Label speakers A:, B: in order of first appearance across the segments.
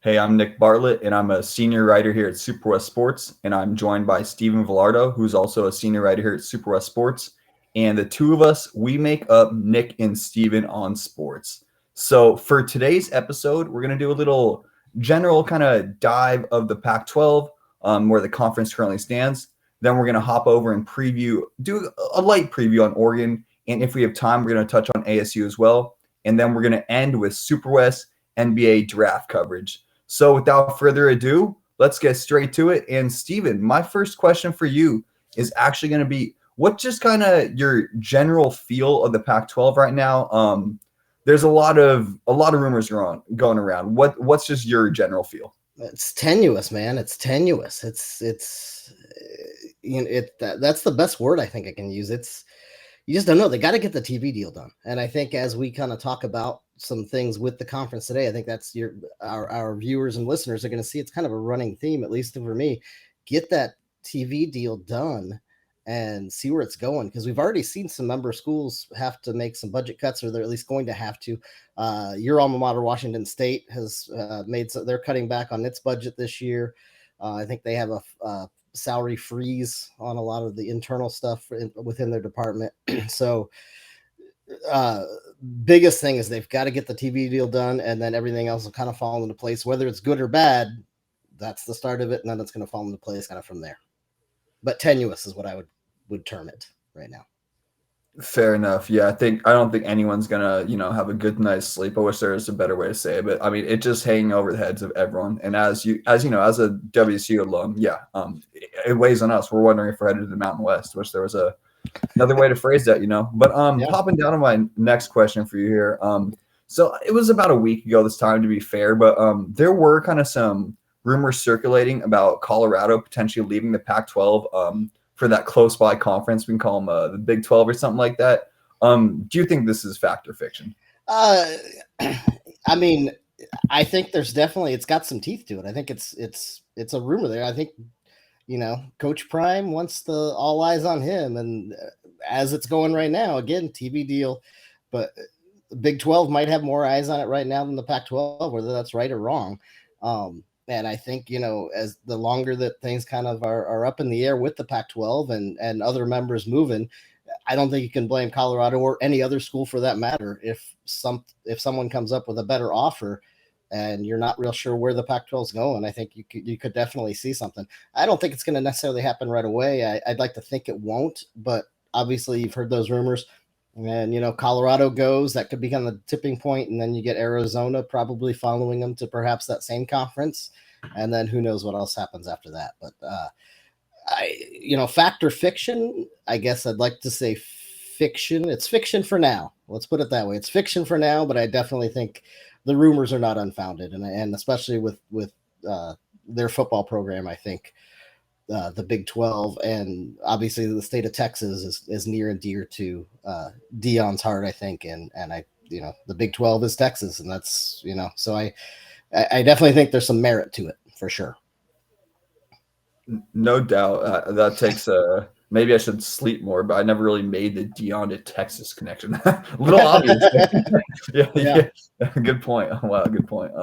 A: Hey, I'm Nick Bartlett, and I'm a senior writer here at SuperWest Sports, and I'm joined by Steven Villardo, who's also a senior writer here at SuperWest Sports. And the two of us, we make up Nick and Steven on sports. So for today's episode, we're going to do a little general kind of dive of the Pac-12, where the conference currently stands. Then we're going to hop over and do a light preview on Oregon. And if we have time, we're going to touch on ASU as well. And then we're going to end with SuperWest NBA draft coverage. So without further ado, let's get straight to it. And Steven, my first question for you is actually going to be, what just kind of your general feel of the Pac-12 right now? There's a lot of rumors going around. What's just your general feel?
B: It's tenuous, man. It's tenuous. That's the best word I think I can use. You just don't know. They got to get the TV deal done. And I think as we kind of talk about some things with the conference today, I think that's our viewers and listeners are going to see it's kind of a running theme, at least for me. Get that TV deal done and see where it's going, because we've already seen some member schools have to make some budget cuts, or they're at least going to have to. Your alma mater, Washington State, has they're cutting back on its budget this year. I think they have a salary freeze on a lot of the internal stuff within their department. So biggest thing is they've got to get the TV deal done, and then everything else will kind of fall into place, whether it's good or bad. That's the start of it, and then it's going to fall into place kind of from there. But tenuous is what I would term it right now.
A: Fair enough. Yeah, I don't think anyone's gonna, have a good night's sleep. I wish there was a better way to say it, but I mean, it's just hanging over the heads of everyone. And as you know, as a WSU alum, it weighs on us. We're wondering if we're headed to the Mountain West. Wish there was another way to phrase that, But popping down to my next question for you here. So it was about a week ago this time, to be fair, but there were kind of some rumors circulating about Colorado potentially leaving the Pac-12 for that close by conference. We can call them the Big 12 or something like that. Do you think this is fact or fiction?
B: I mean, I think there's definitely, it's got some teeth to it. I think it's a rumor there. I think, Coach Prime wants the all eyes on him. And as it's going right now, again, TV deal, but the Big 12 might have more eyes on it right now than the Pac-12, whether that's right or wrong. And I think, as the longer that things kind of are up in the air with the Pac-12 and other members moving, I don't think you can blame Colorado or any other school for that matter if someone comes up with a better offer and you're not real sure where the Pac-12 is going. I think you could definitely see something. I don't think it's going to necessarily happen right away. I'd like to think it won't, but obviously you've heard those rumors. And, Colorado goes, that could become the tipping point, and then you get Arizona probably following them to perhaps that same conference, and then who knows what else happens after that. But, fact or fiction, I guess I'd like to say fiction. It's fiction for now. Let's put it that way. It's fiction for now, but I definitely think the rumors are not unfounded, and especially with their football program, I think the Big 12 and obviously the state of Texas is near and dear to Deion's heart, I think, and the Big 12 is Texas, and that's so I definitely think there's some merit to it for sure.
A: No doubt. That takes maybe I should sleep more, but I never really made the Deion to Texas connection. A little obvious. Yeah. Good point. Wow, good point.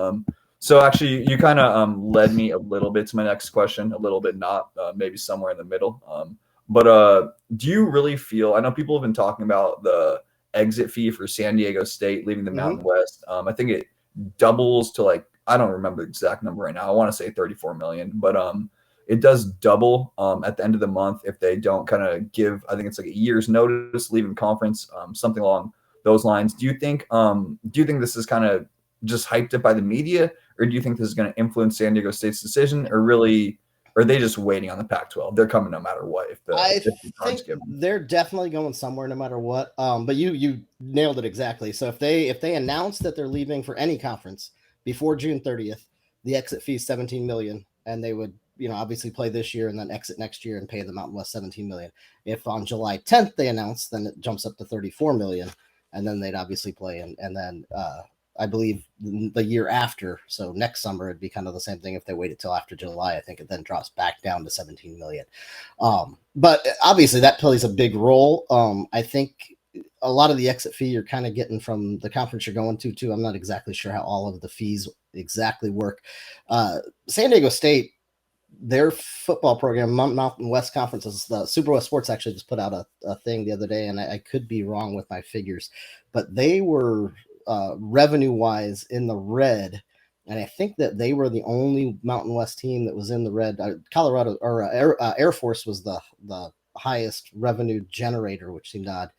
A: So actually, you kind of led me a little bit to my next question, a little bit not, maybe somewhere in the middle. But do you really feel? I know people have been talking about the exit fee for San Diego State leaving the Mountain West. I think it doubles to I don't remember the exact number right now. I want to say 34 million, but it does double at the end of the month if they don't kind of give. I think it's like a year's notice leaving conference, something along those lines. Do you think this is kind of just hyped up by the media, or do you think this is going to influence San Diego State's decision, or really are they just waiting on the Pac-12? They're coming no matter what.
B: I think they're definitely going somewhere no matter what. But you nailed it exactly. So if they announce that they're leaving for any conference before June 30th, the exit fee is $17 million, and they would obviously play this year and then exit next year and pay the Mountain West $17 million. If on July 10th they announce, then it jumps up to $34 million, and then they'd obviously play and then I believe the year after, so next summer, it'd be kind of the same thing if they waited till after July. I think it then drops back down to 17 million. But obviously that plays a big role. I think a lot of the exit fee you're kind of getting from the conference you're going to too. I'm not exactly sure how all of the fees exactly work. San Diego State, their football program, Mountain West Conference, is the SuperWest Sports actually just put out a thing the other day, and I could be wrong with my figures, but they were revenue-wise in the red, and I think that they were the only Mountain West team that was in the red. Colorado or Air Force was the highest revenue generator, which seemed odd.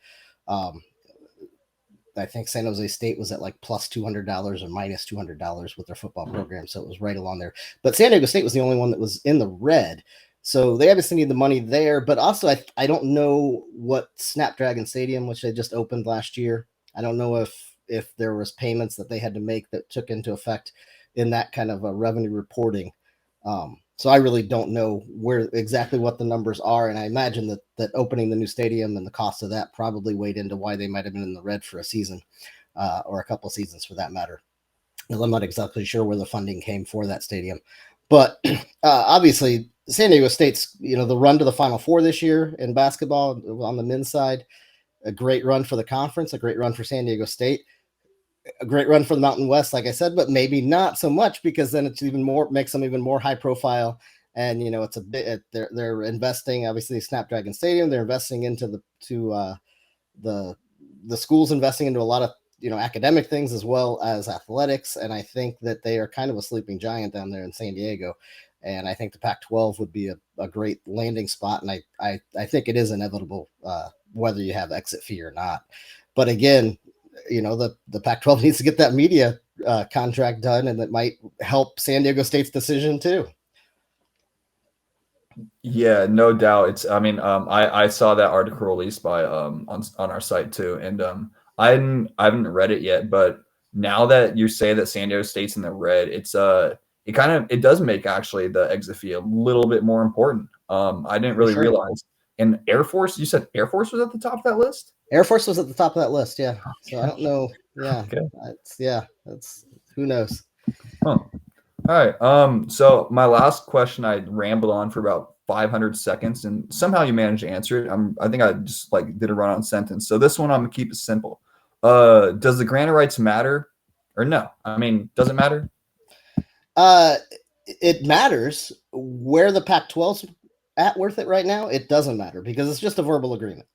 B: I think San Jose State was at like plus $200 or minus $200 with their football program, so it was right along there. But San Diego State was the only one that was in the red, so they obviously need the money there. But also, I don't know what Snapdragon Stadium, which they just opened last year, I don't know if there was payments that they had to make that took into effect in that kind of a revenue reporting. So I really don't know where exactly what the numbers are, and I imagine that opening the new stadium and the cost of that probably weighed into why they might have been in the red for a season, or a couple of seasons for that matter. I'm not exactly sure where the funding came for that stadium, but obviously San Diego State's, the run to the Final Four this year in basketball on the men's side, a great run for the conference, a great run for San Diego State. A great run for the Mountain West, like I said, but maybe not so much, because then it's even more, makes them even more high profile. And it's a bit, they're investing, obviously Snapdragon Stadium, they're investing into the schools, investing into a lot of academic things as well as athletics. And I think that they are kind of a sleeping giant down there in San Diego. And I think the Pac-12 would be a great landing spot. And I think it is inevitable, whether you have exit fee or not. But again, the Pac-12 needs to get that media contract done, and that might help San Diego State's decision too.
A: Yeah, no doubt. I saw that article released by on our site too, and I haven't read it yet, but now that you say that San Diego State's in the red, it does make actually the exit fee a little bit more important. I didn't really realize. And Air Force, you said Air Force was at the top of that list?
B: Air Force was at the top of that list, yeah. So I don't know. Yeah.
A: Okay.
B: That's who knows.
A: Huh. All right. So my last question, I rambled on for about 500 seconds, and somehow you managed to answer it. I think I just did a run-on sentence. So this one, I'm gonna keep it simple. Does the grant of rights matter, or no? Does it matter?
B: It matters. Where the Pac-12's at worth it right now, it doesn't matter, because it's just a verbal agreement.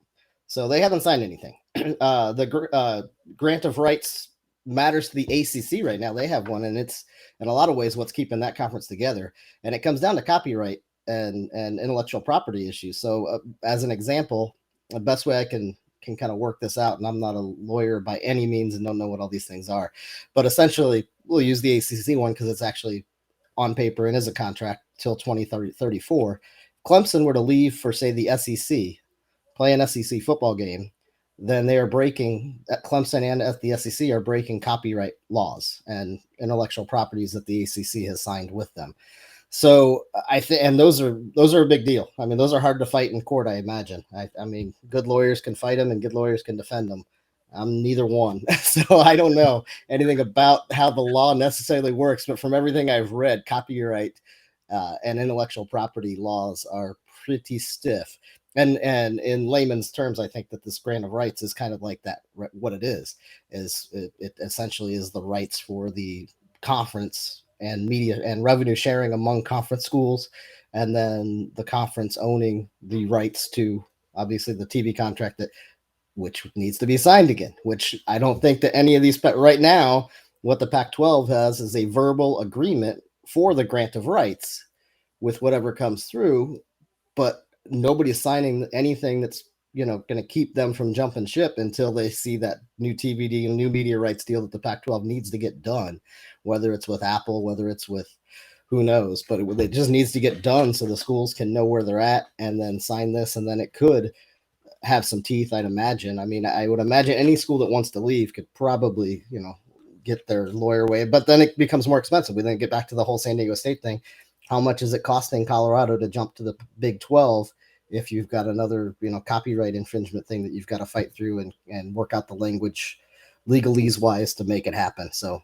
B: So they haven't signed anything. The grant of rights matters to the ACC right now. They have one, and it's in a lot of ways what's keeping that conference together. And it comes down to copyright and intellectual property issues. So as an example, the best way I can kind of work this out, and I'm not a lawyer by any means and don't know what all these things are, but essentially we'll use the ACC one because it's actually on paper and is a contract till 2034. Clemson were to leave for, say, the SEC, play an SEC football game, then they are breaking, Clemson and the SEC are breaking copyright laws and intellectual properties that the ACC has signed with them. So I think, and those are a big deal. Those are hard to fight in court, I imagine. Good lawyers can fight them and good lawyers can defend them. I'm neither one. So I don't know anything about how the law necessarily works, but from everything I've read, copyright and intellectual property laws are pretty stiff. And in layman's terms, I think that this grant of rights is kind of like that. What it is it essentially is the rights for the conference and media and revenue sharing among conference schools, and then the conference owning the rights to obviously the TV contract which needs to be signed again, which I don't think that any of these, but right now what the Pac-12 has is a verbal agreement for the grant of rights with whatever comes through, but nobody's signing anything that's going to keep them from jumping ship until they see that new TVD and new media rights deal that the Pac-12 needs to get done, whether it's with Apple, whether it's with who knows, but it just needs to get done so the schools can know where they're at and then sign this, and then it could have some teeth, I'd imagine. I would imagine any school that wants to leave could probably get their lawyer way, but then it becomes more expensive. We then get back to the whole San Diego State thing. How much is it costing Colorado to jump to the Big 12 if you've got another, copyright infringement thing that you've got to fight through and work out the language legalese wise to make it happen? So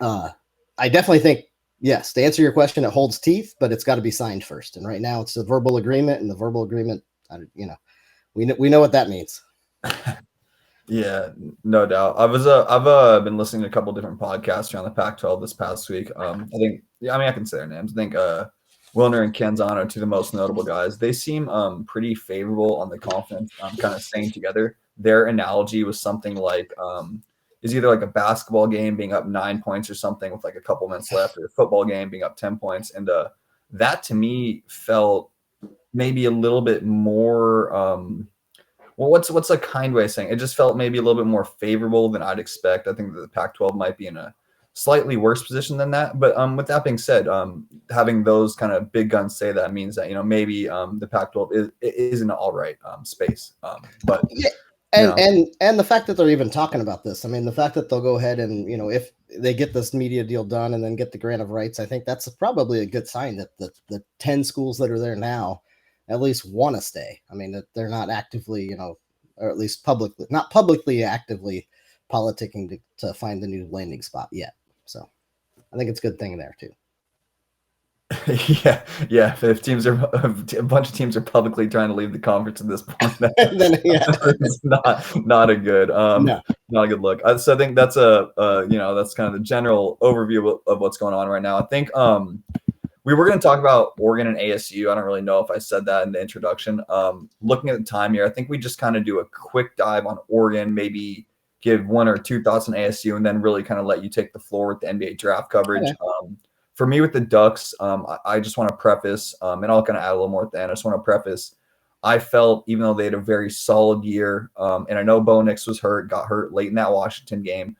B: I definitely think, yes, to answer your question, it holds teeth, but it's got to be signed first. And right now it's a verbal agreement, and the verbal agreement, we know what that means.
A: Yeah, no doubt. I've been listening to a couple different podcasts around the Pac-12 this past week. I think, yeah, I mean, I can say their names. I think Wilner and Kenzan are two of the most notable guys. They seem pretty favorable on the conference, kind of staying together. Their analogy was something like is either like a basketball game being up 9 points or something with like a couple minutes left, or a football game being up 10 points. And that to me felt maybe a little bit more well, what's a kind way of saying it? It just felt maybe a little bit more favorable than I'd expect. I think that the Pac-12 might be in a slightly worse position than that. But with that being said, having those kind of big guns say that means that maybe the Pac-12 is an all right space. But
B: Yeah.
A: you know,
B: And the fact that they're even talking about this, I mean, the fact that they'll go ahead and if they get this media deal done and then get the grant of rights, I think that's probably a good sign that the 10 schools that are there now at least want to stay. I mean, that they're not actively, or at least not publicly actively politicking to find the new landing spot yet. So I think it's a good thing there too.
A: yeah. If teams are a bunch of teams are publicly trying to leave the conference at this point,
B: Then, yeah.
A: it's not a good
B: No.
A: not a good look. So I think that's that's kind of the general overview of what's going on right now. I think we were going to talk about Oregon and ASU. I don't really know if I said that in the introduction. Looking at the time here, I think we just kind of do a quick dive on Oregon, maybe give one or two thoughts on ASU, and then really kind of let you take the floor with the NBA draft coverage.
B: Okay.
A: For me with the Ducks, I just want to preface, and I'll kind of add a little more at the end. I just want to preface, I felt even though they had a very solid year, and I know Bo Nix got hurt late in that Washington game.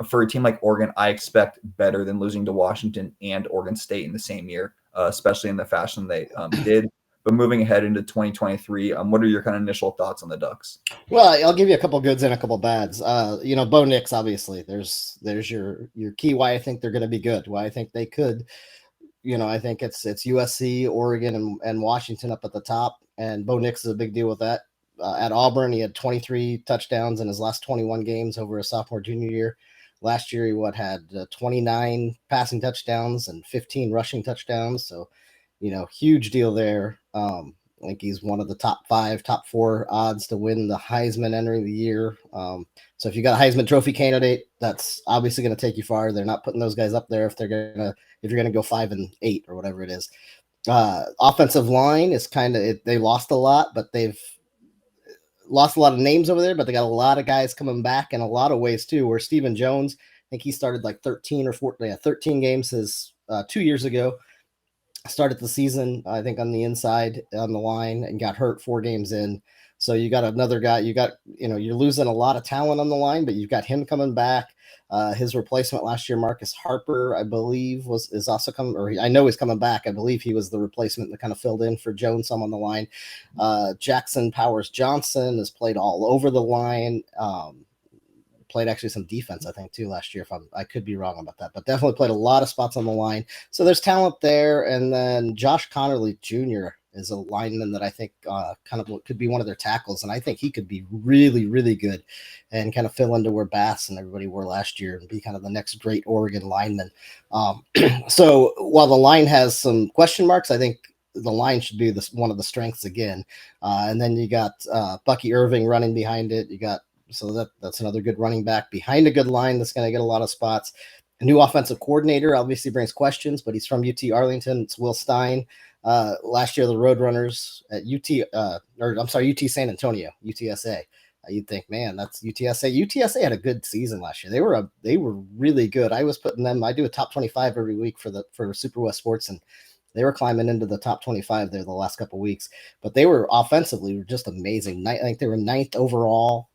A: For a team like Oregon, I expect better than losing to Washington and Oregon State in the same year, especially in the fashion they did. But moving ahead into 2023, what are your kind of initial thoughts on the Ducks?
B: Well, I'll give you a couple goods and a couple bads. Bo Nix, obviously, there's your key why I think they're going to be good. Why I think they could. I think it's USC, Oregon, and Washington up at the top. And Bo Nix is a big deal with that. At Auburn, he had 23 touchdowns in his last 21 games over a sophomore junior year. Last year, he had 29 passing touchdowns and 15 rushing touchdowns. So, huge deal there. I think he's one of the top 4 odds to win the Heisman entering the year. So if you got a Heisman Trophy candidate, that's obviously going to take you far. They're not putting those guys up there if you're going to go 5-8 or whatever it is. Offensive line is they lost a lot, but they've lost a lot of names over there, but they got a lot of guys coming back in a lot of ways too. Where Stephen Jones, I think he started like 13 games 2 years ago. Started the season, I think, on the inside on the line and got hurt 4 games in. So you got another guy. You're losing a lot of talent on the line, but you've got him coming back. His replacement last year, Marcus Harper, I believe, is also coming, or I know he's coming back. I believe he was the replacement that kind of filled in for Jones some on the line. Jackson Powers Johnson has played all over the line. Played actually some defense, I think, too, last year. I could be wrong about that, but definitely played a lot of spots on the line. So there's talent there. And then Josh Connerly Jr. is a lineman that I think kind of could be one of their tackles. And I think he could be really, really good and kind of fill into where Bass and everybody were last year and be kind of the next great Oregon lineman. So while the line has some question marks, I think the line should be one of the strengths again. And then you got Bucky Irving running behind it. So that's another good running back behind a good line that's going to get a lot of spots. A new offensive coordinator obviously brings questions, but he's from UT Arlington. It's Will Stein. Last year, the Roadrunners at UT San Antonio, UTSA. You'd think, man, that's UTSA. UTSA had a good season last year. They were really good. I was putting them. I do a top 25 every week for SuperWest Sports, and they were climbing into the top 25 there the last couple of weeks. But they were offensively just amazing. I think they were 9th overall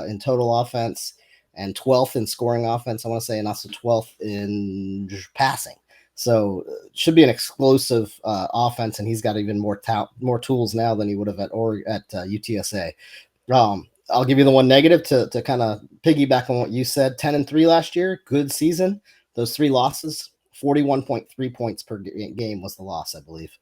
B: in total offense and 12th in scoring offense, I want to say, and also 12th in passing. So it should be an explosive offense, and he's got even more tools now than he would have at UTSA. I'll give you the one negative to kind of piggyback on what you said. 10-3 last year, good season. Those 3 losses, 41.3 points per game was the loss, I believe.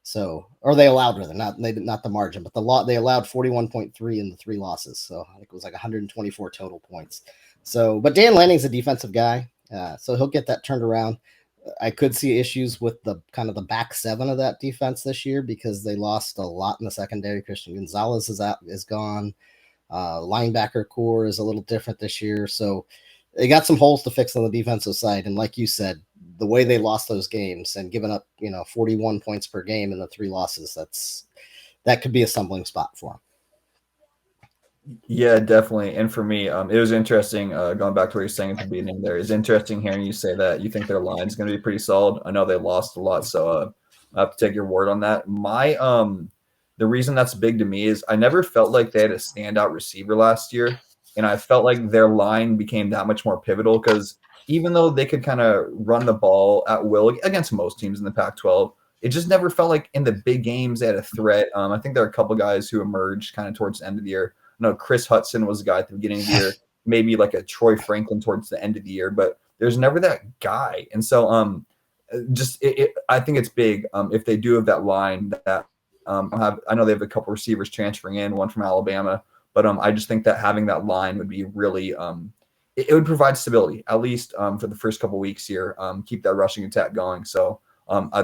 B: So, or they allowed, rather, not the margin, but they allowed 41.3 in the 3 losses. So I think it was like 124 total points. So, but Dan Lanning's a defensive guy, so he'll get that turned around. I could see issues with the kind of the back 7 of that defense this year because they lost a lot in the secondary. Christian Gonzalez is gone. Linebacker core is a little different this year. So they got some holes to fix on the defensive side. And like you said, the way they lost those games and giving up, 41 points per game in the 3 losses, that could be a stumbling spot for them.
A: Yeah, definitely. And for me, it was interesting, going back to what you're saying at the beginning there. It's interesting hearing you say that you think their line is going to be pretty solid. I know they lost a lot, so I have to take your word on that. The reason that's big to me is I never felt like they had a standout receiver last year, and I felt like their line became that much more pivotal because even though they could kind of run the ball at will against most teams in the Pac-12, it just never felt like in the big games they had a threat. I think there are a couple guys who emerged kind of towards the end of the year. No, Chris Hudson was a guy at the beginning of the year, maybe like a Troy Franklin towards the end of the year, but there's never that guy. And so I think it's big if they do have that line that I know they have a couple receivers transferring in, one from Alabama, but I just think that having that line would be really it would provide stability, at least for the first couple weeks here, keep that rushing attack going. So I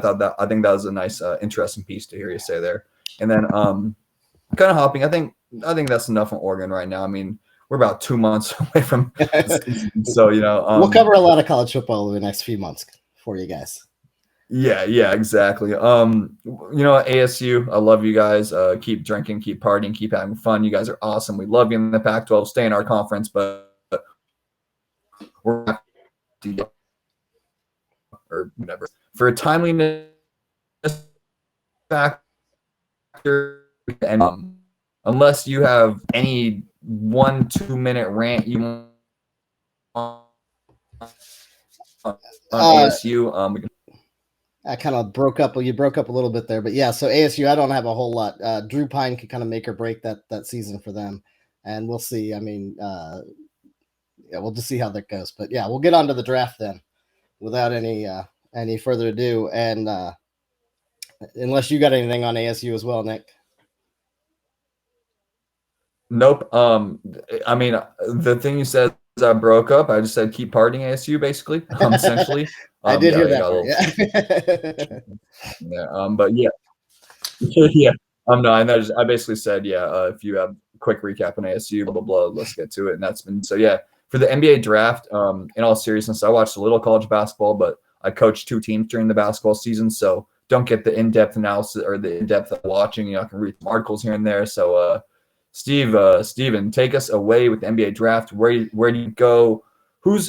A: think that was a nice, interesting piece to hear you say there. And then kind of hopping, I think that's enough on Oregon right now. I mean, we're about 2 months away from the season, so
B: we'll cover a lot of college football in the next few months for you guys.
A: Yeah, exactly. ASU, I love you guys. Keep drinking, keep partying, keep having fun. You guys are awesome. We love you in the Pac-12. Stay in our conference, but we're or whatever for a timeliness factor. And unless you have any 1-2 minute rant you want on ASU, we can.
B: I kind of broke up. Well, you broke up a little bit there, but yeah. So ASU, I don't have a whole lot. Drew Pine could kind of make or break that season for them, and we'll see. I mean, we'll just see how that goes. But yeah, we'll get on to the draft then, without any further ado. And unless you got anything on ASU as well, Nick.
A: Nope. I mean, the thing you said is I broke up. I just said keep partying ASU, basically. Essentially.
B: I did hear that.
A: Yeah. But yeah. Yeah. No, I basically said, if you have a quick recap on ASU, blah, blah, blah, let's get to it. And that's been, so yeah, for the NBA draft, in all seriousness, I watched a little college basketball, but I coached 2 teams during the basketball season. So don't get the in-depth analysis or the in-depth of watching. I can read some articles here and there. So, Steven, take us away with the NBA draft. Where do you go?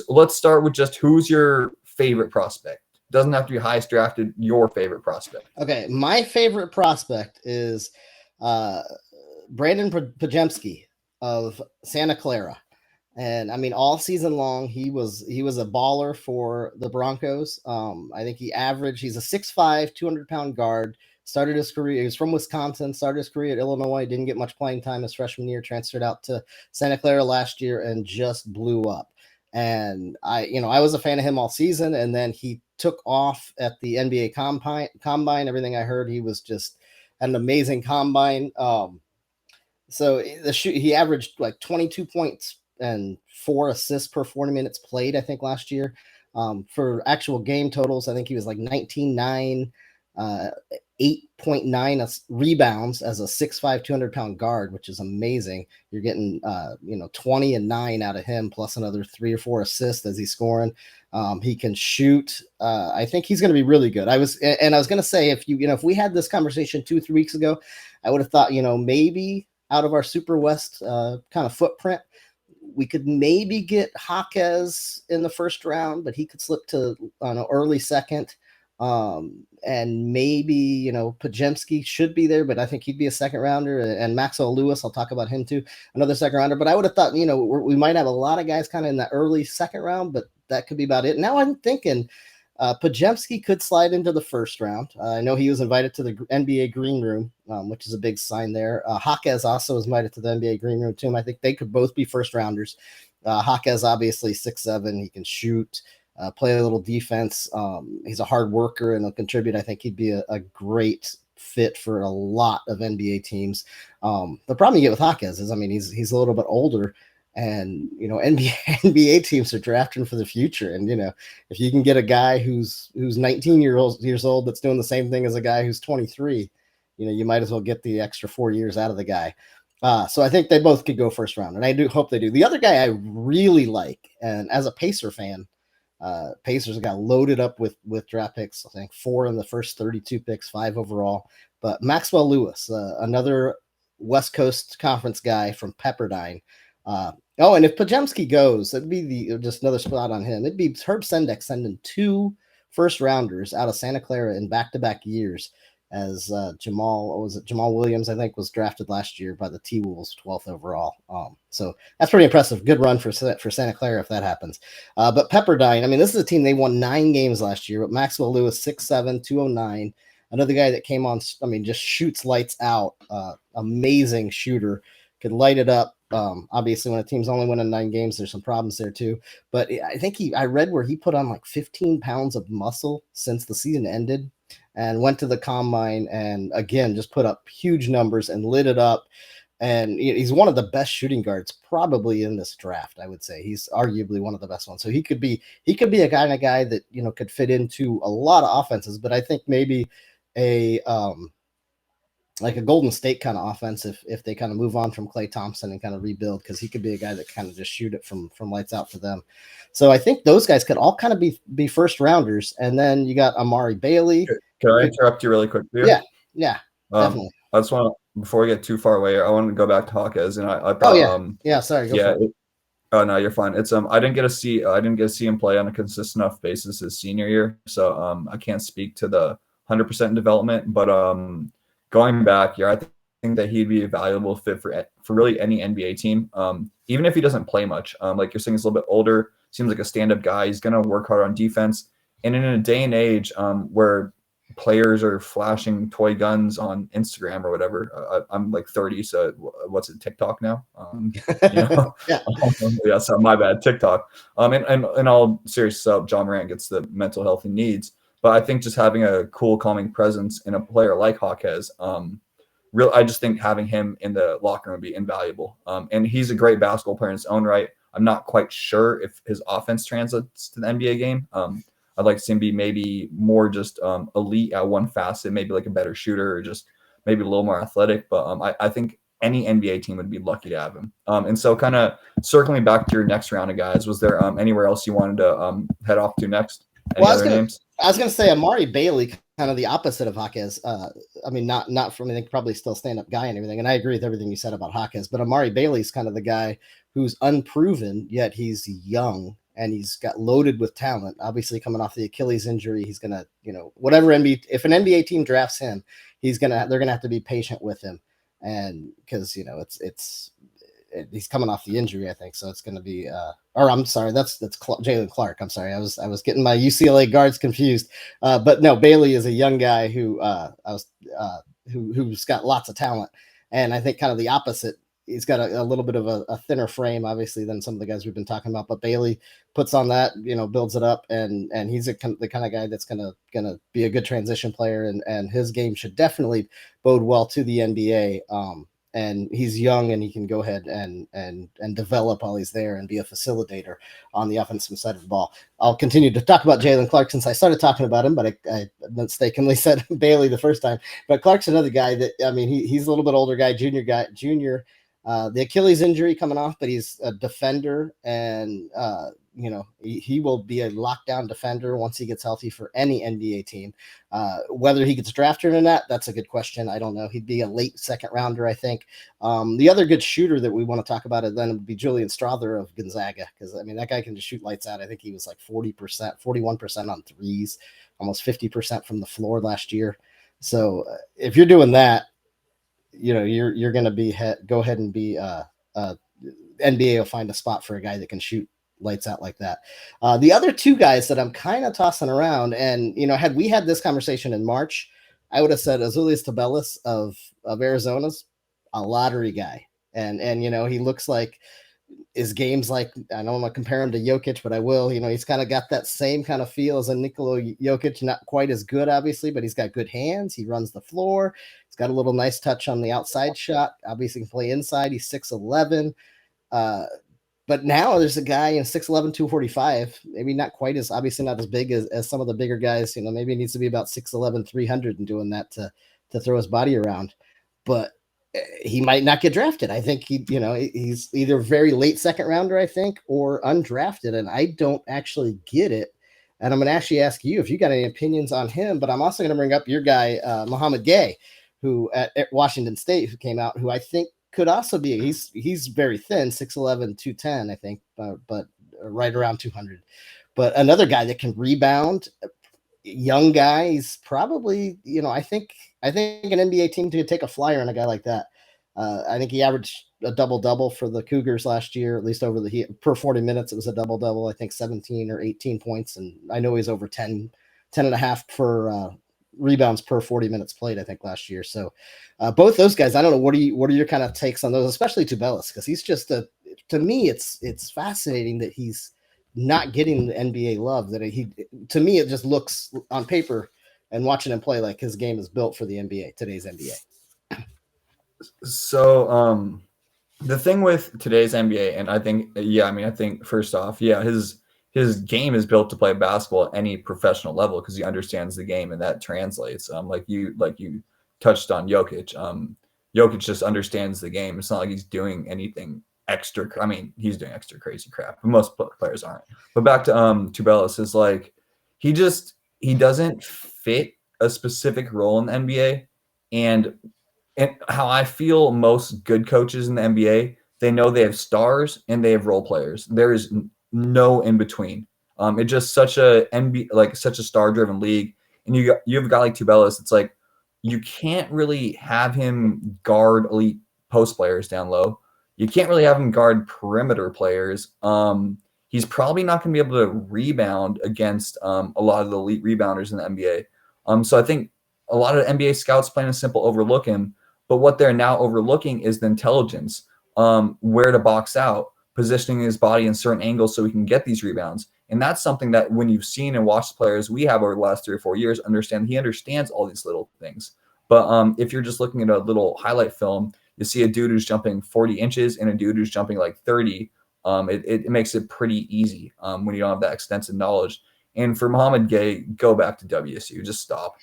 A: Let's start with just who's your favorite prospect. Doesn't have to be highest drafted, your favorite prospect.
B: Okay, my favorite prospect is Brandon Pajemski of Santa Clara. And I mean, all season long, he was a baller for the Broncos. I think he's a 6'5", 200-pound guard. Started his career, he was from Wisconsin, started his career at Illinois, didn't get much playing time his freshman year, transferred out to Santa Clara last year and just blew up. And I was a fan of him all season, and then he took off at the NBA combine. Everything I heard, he was just an amazing combine. So he averaged like 22 points and 4 assists per 40 minutes played, I think, last year. For actual game totals, I think he was like 19-9, 8.9 rebounds as a 6'5", 200-pound guard, which is amazing. You're getting 20 and 9 out of him, plus another 3 or 4 assists as he's scoring. He can shoot. I think he's going to be really good. I was going to say, if we had this conversation 2-3 weeks ago, I would have thought, maybe out of our SuperWest kind of footprint, we could maybe get Jaquez in the first round, but he could slip to early second. And maybe, Pajemski should be there, but I think he'd be a second rounder, and Maxwell Lewis, I'll talk about him too, another second rounder. But I would have thought, we might have a lot of guys kind of in the early second round, but that could be about it. Now I'm thinking Pajemski could slide into the first round. I know he was invited to the NBA green room, which is a big sign there. Jaquez also was invited to the NBA green room too. I think they could both be first rounders. Jaquez, obviously 6'7", he can shoot. Play a little defense. He's a hard worker and he'll contribute. I think he'd be a great fit for a lot of NBA teams. The problem you get with Jaquez is, he's a little bit older, and NBA teams are drafting for the future. And if you can get a guy who's 19 years old that's doing the same thing as a guy who's 23, you might as well get the extra 4 years out of the guy. So I think they both could go first round, and I do hope they do. The other guy I really like, and as a Pacer fan, Pacers got loaded up with draft picks. I think 4 in the first 32 picks, 5 overall. But Maxwell Lewis, another West Coast Conference guy from Pepperdine. And if Pajemski goes, it'd be just another spot on him. It'd be Herb Sendek sending 2 first rounders out of Santa Clara in back-to-back years. As Jamal Williams, I think, was drafted last year by the T-Wolves, 12th overall. So that's pretty impressive. Good run for Santa Clara if that happens. But Pepperdine, I mean, this is a team, they won 9 games last year, but Maxwell Lewis, 6'7", 209. Another guy that came on, I mean, just shoots lights out. Amazing shooter. Could light it up. Obviously, when a team's only winning 9 games, there's some problems there too. But I think I read where he put on like 15 pounds of muscle since the season ended, and went to the combine and again just put up huge numbers and lit it up. And he's one of the best shooting guards probably in this draft. I would say he's arguably one of the best ones. So he could be a kind of guy that could fit into a lot of offenses. But I think maybe a like a Golden State kind of offense if they kind of move on from Klay Thompson and kind of rebuild, because he could be a guy that kind of just shoot it from lights out for them. So I think those guys could all kind of be first rounders. And then you got Amari Bailey.
A: Can I interrupt you really quick here?
B: Yeah, definitely.
A: I just want to, before we get too far away, I want to go back to Hawkes, and I thought,
B: sorry, go for it.
A: Oh no, you're fine. It's I didn't get to see him play on a consistent enough basis his senior year, so I can't speak to the 100% development. But going back, I think that he'd be a valuable fit for really any NBA team. Even if he doesn't play much, like you're saying, he's a little bit older, seems like a stand-up guy. He's gonna work hard on defense, and in a day and age where players are flashing toy guns on Instagram or whatever. I'm like 30, so what's it, TikTok now? Yeah, so my bad, TikTok. And all serious stuff, John Morant gets the mental health he needs, but I think just having a cool, calming presence in a player like Hawkes, I just think having him in the locker room would be invaluable. And he's a great basketball player in his own right. I'm not quite sure if his offense translates to the NBA game. I'd like to see him be maybe more just elite at one facet, maybe like a better shooter or just maybe a little more athletic. But I think any NBA team would be lucky to have him. And so kind of circling back to your next round of guys, was there anywhere else you wanted to head off to next? Any other names?
B: I was going to say Amari Bailey, kind of the opposite of Hawkes. I mean, not from, I think probably still stand-up guy and everything. And I agree with everything you said about Hawkes, but Amari Bailey's kind of the guy who's unproven, yet he's young. And he's got loaded with talent. Obviously, coming off the Achilles injury, he's gonna, whatever if an NBA team drafts him, they're gonna have to be patient with him, and because he's coming off the injury, I think. So it's gonna be, or I'm sorry, that's Jalen Clark. I'm sorry, I was getting my UCLA guards confused. But no, Bailey is a young guy who's got lots of talent, and I think kind of the opposite. He's got a little bit of a thinner frame, obviously, than some of the guys we've been talking about. But Bailey puts on that, builds it up, and he's the kind of guy that's gonna be a good transition player, and his game should definitely bode well to the NBA. And he's young, and he can go ahead and develop while he's there and be a facilitator on the offensive side of the ball. I'll continue to talk about Jalen Clark since I started talking about him, but I mistakenly said Bailey the first time. But Clark's another guy that, I mean, he's a little bit older guy, junior. The Achilles injury coming off, but he's a defender, and he will be a lockdown defender once he gets healthy for any NBA team. Whether he gets drafted or not, that's a good question. I don't know. He'd be a late second rounder, I think. The other good shooter that we want to talk about then would be Julian Strawther of Gonzaga, because I mean that guy can just shoot lights out. I think he was like 40%, 41% on threes, almost 50% from the floor last year. So if you're doing that, you're going to go ahead and be NBA will find a spot for a guy that can shoot lights out like that. The other two guys that I'm kind of tossing around, and had we had this conversation in March, I would have said Azulius Tubelis of Arizona's a lottery guy, and he looks like his game's like, I don't want to compare him to Jokic, but I will. He's kind of got that same kind of feel as a Nikola Jokic, not quite as good, obviously, but he's got good hands. He runs the floor. He's got a little nice touch on the outside shot. Obviously, he can play inside. He's 6'11". But now there's a guy in 6'11", 245, maybe not quite as, obviously not as big as some of the bigger guys. Maybe he needs to be about 6'11", 300 and doing that to throw his body around. But he might not get drafted. I think he's either very late second rounder, I think, or undrafted, and I don't actually get it. And I'm going to actually ask you if you got any opinions on him, but I'm also going to bring up your guy, Muhammad Gay, who at Washington State, who came out, who I think could also be, he's very thin, 6'11", 210, I think, but right around 200. But another guy that can rebound, young guy. He's probably, I think an NBA team could take a flyer on a guy like that. I think he averaged a double-double for the Cougars last year, at least per 40 minutes. It was a double-double, I think 17 or 18 points. And I know he's over 10 and a half for rebounds per 40 minutes played, I think, last year. So both those guys, I don't know, what are your kind of takes on those, especially Tubelis? Because he's just to me, it's fascinating that he's not getting the NBA love. To me, it just looks on paper and watching him play like his game is built for the NBA, today's NBA.
A: So the thing with today's NBA, and I think first off, his game is built to play basketball at any professional level because he understands the game, and that translates. Like you touched on Jokic. Jokic just understands the game. It's not like he's doing anything extra. I mean, he's doing extra crazy crap, but most players aren't. But back to Tubelis, is like he doesn't fit a specific role in the NBA, and how I feel most good coaches in the NBA, they know they have stars and they have role players. There is no in between. It's just such a NBA, like such a star driven league, and you have a guy like Tubelis. It's like you can't really have him guard elite post players down low. You can't really have him guard perimeter players. He's probably not going to be able to rebound against a lot of the elite rebounders in the NBA. So I think a lot of NBA scouts, plain and simple, overlook him. But what they're now overlooking is the intelligence, where to box out, positioning his body in certain angles so he can get these rebounds. And that's something that when you've seen and watched players we have over the last 3 or 4 years, he understands all these little things. But if you're just looking at a little highlight film, you see a dude who's jumping 40 inches and a dude who's jumping like 30. It makes it pretty easy when you don't have that extensive knowledge. And for Muhammad Gay, go back to WSU. Just stop,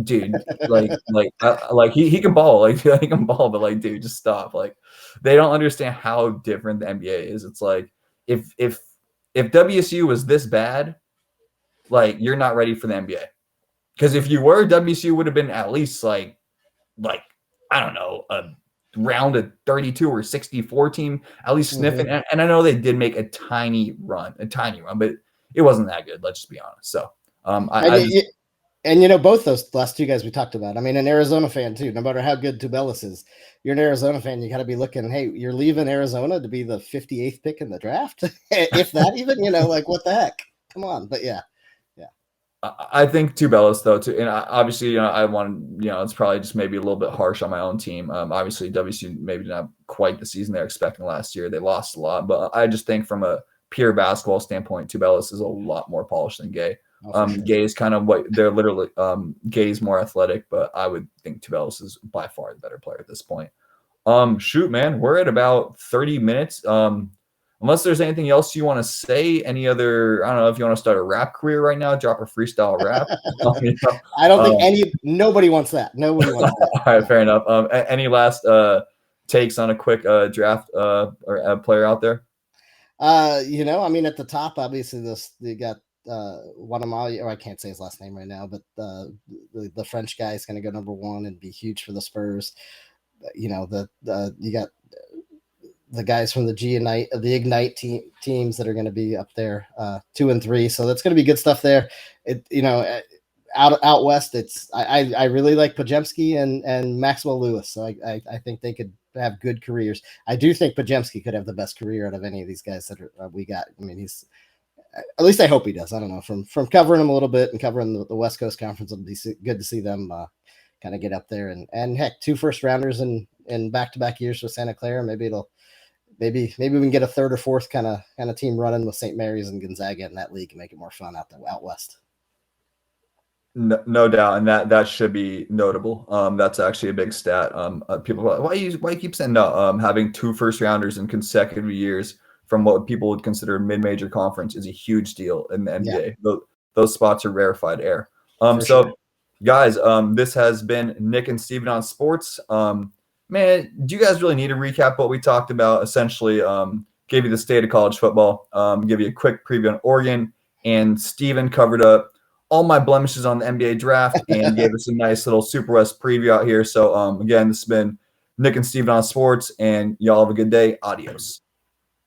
A: dude. Like he can ball, like he can ball, but like, dude, just stop. Like they don't understand how different the NBA is. It's like if WSU was this bad, like you're not ready for the NBA. Because if you were, WSU would have been at least like I don't know, a round of 32 or 64 team, at least sniffing. Mm-hmm. And I know they did make a tiny run, but it wasn't that good. Let's just be honest. So
B: both those last two guys we talked about. I mean, an Arizona fan too. No matter how good Tubelis is, you're an Arizona fan. You got to be looking. Hey, you're leaving Arizona to be the 58th pick in the draft, if that even. Like what the heck? Come on, but yeah.
A: I think Tubelis though too, and obviously I want it's probably just maybe a little bit harsh on my own team. Obviously WSU maybe not quite the season they're expecting last year. They lost a lot, but I just think from a pure basketball standpoint, Tubelis is a lot more polished than Gay. Sure. Gay is kind of what they're literally. Gay is more athletic, but I would think Tubelis is by far the better player at this point. Shoot, man, we're at about 30 minutes. Unless there's anything else you want to say, any other, I don't know if you want to start a rap career right now, drop a freestyle rap.
B: I don't think nobody wants that. Nobody wants that.
A: All right, fair enough. Any last takes on a quick draft or a player out there?
B: I mean, at the top, obviously, you got Wanamali, or I can't say his last name right now, but the French guy is going to go number 1 and be huge for the Spurs. You got the guys from the Ignite teams that are going to be up there, 2 and 3. So that's going to be good stuff there. Out west, I really like Podziemski and Maxwell Lewis. So I think they could have good careers. I do think Podziemski could have the best career out of any of these guys that we got. I mean, at least I hope he does. I don't know, from covering him a little bit and covering the West Coast Conference, it'll be good to see them kind of get up there and heck, 2 first rounders in back-to-back years with Santa Clara. Maybe we can get a 3rd or 4th kind of team running with St. Mary's and Gonzaga in that league and make it more fun out west.
A: No doubt, and that should be notable. That's actually a big stat. People are like, why you keep saying no? Having 2 first rounders in consecutive years from what people would consider a mid-major conference is a huge deal in the NBA. Yeah. Those spots are rarefied air. Guys, this has been Nick and Steven on sports. Man, do you guys really need to recap what we talked about? Essentially, gave you the state of college football, give you a quick preview on Oregon, and Steven covered up all my blemishes on the NBA draft and gave us a nice little SuperWest preview out here. So, again, this has been Nick and Steven on sports, and y'all have a good day. Adios.